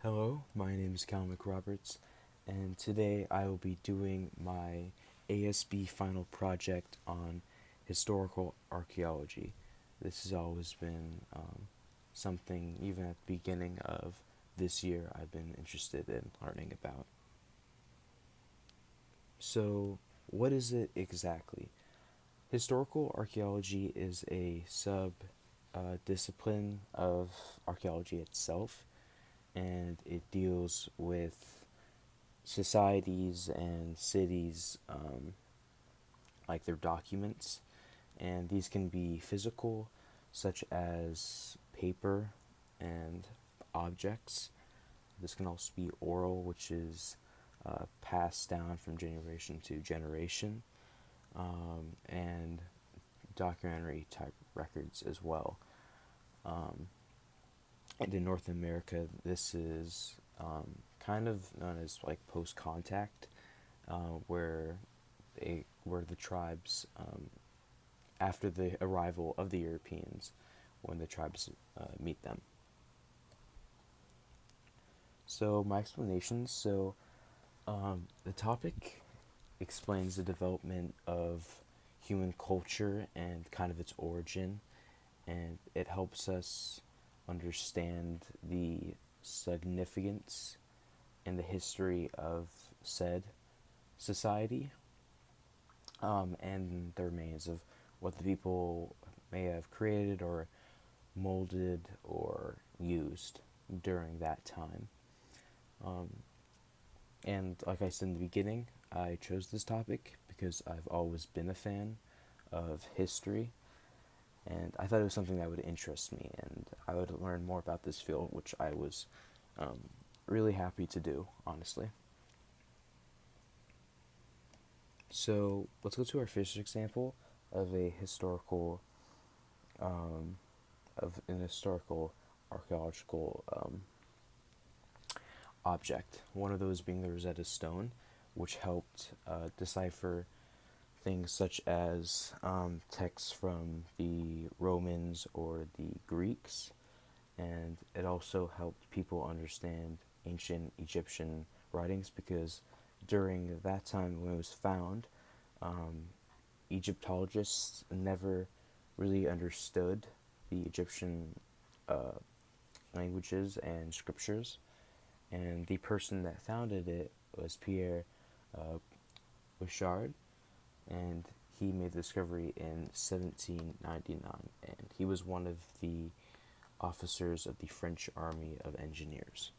Hello, my name is Cal McRoberts, and today I will be doing my ASB final project on historical archaeology. This has always been something, even at the beginning of this year, I've been interested in learning about. So, what is it exactly? Historical archaeology is a sub discipline of archaeology itself, and it deals with societies and cities, like their documents, and these can be physical, such as paper and objects. This can also be oral, which is passed down from generation to generation, and documentary type records as well. Um, and in North America, this is kind of known as like post contact, where where the tribes, after the arrival of the Europeans, when the tribes meet them. So my explanations. The topic explains the development of human culture and kind of its origin, and it helps us understand the significance and the history of said society, and the remains of what the people may have created or molded or used during that time. Um, and like I said in the beginning, I chose this topic because I've always been a fan of history, and I thought it was something that would interest me, and I would learn more about this field, which I was really happy to do, honestly. So let's go to our first example of a historical, um, of an historical archaeological object. One of those being the Rosetta Stone, which helped decipher things such as texts from the Romans or the Greeks, and it also helped people understand ancient Egyptian writings because during that time when it was found, um, Egyptologists never really understood the Egyptian uh, languages and scriptures, and the person that founded it was Pierre uh, Bouchard, and he made the discovery in 1799, and he was one of the officers of the French Army of Engineers.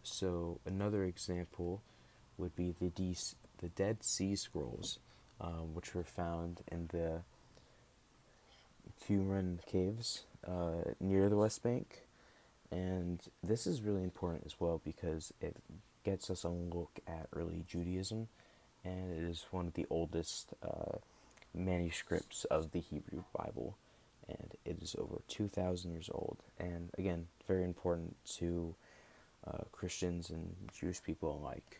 So another example would be the Dead Sea Scrolls, which were found in the Qumran caves near the West Bank. And this is really important as well because it gets us a look at early Judaism, and it is one of the oldest manuscripts of the Hebrew Bible, and it is over 2,000 years old. And again, very important to Christians and Jewish people alike.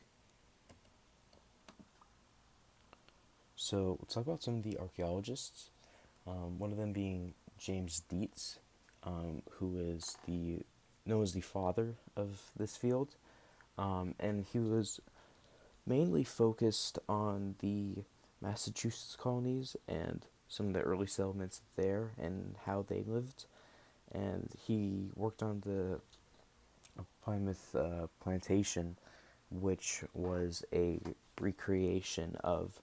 So let's talk about some of the archaeologists. One of them being James Dietz, who is the known as the father of this field, and he was mainly focused on the Massachusetts colonies and some of the early settlements there and how they lived. And he worked on the Plymouth plantation, which was a recreation of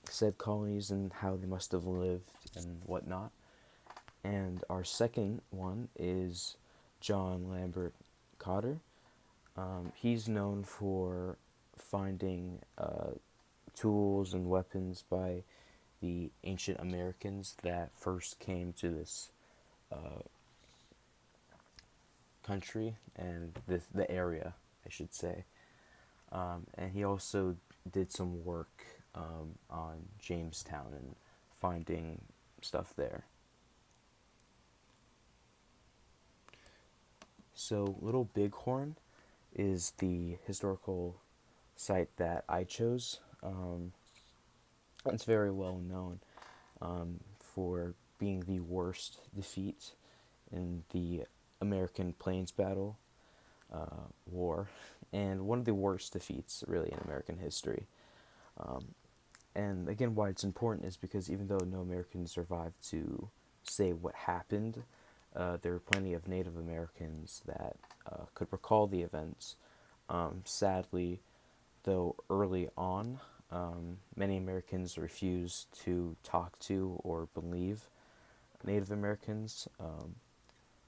said colonies and how they must have lived and whatnot. And our second one is John Lambert Cotter. He's known for finding tools and weapons by the ancient Americans that first came to this uh, country and the area, I should say. And he also did some work on Jamestown and finding stuff there. So, Little Bighorn is the historical site that I chose. It's very well known for being the worst defeat in the American Plains Battle War, and one of the worst defeats really in American history. And again, why it's important is because even though no Americans survived to say what happened, there were plenty of Native Americans that could recall the events. Sadly, though, early on, many Americans refused to talk to or believe Native Americans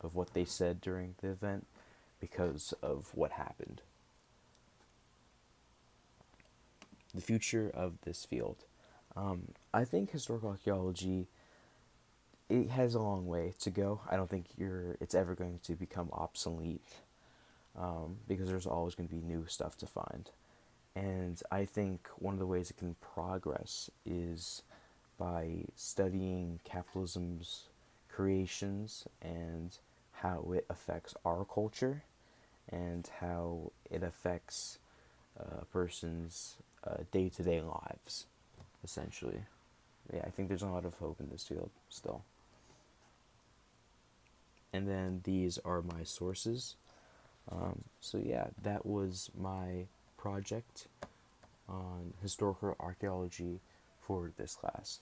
of what they said during the event because of what happened. The future of this field. I think historical archaeology, it has a long way to go. I don't think it's ever going to become obsolete because there's always going to be new stuff to find. And I think one of the ways it can progress is by studying capitalism's creations and how it affects our culture and how it affects a person's day-to-day lives, essentially. Yeah, I think there's a lot of hope in this field still. And then these are my sources. So yeah, that was my project on historical archaeology for this class.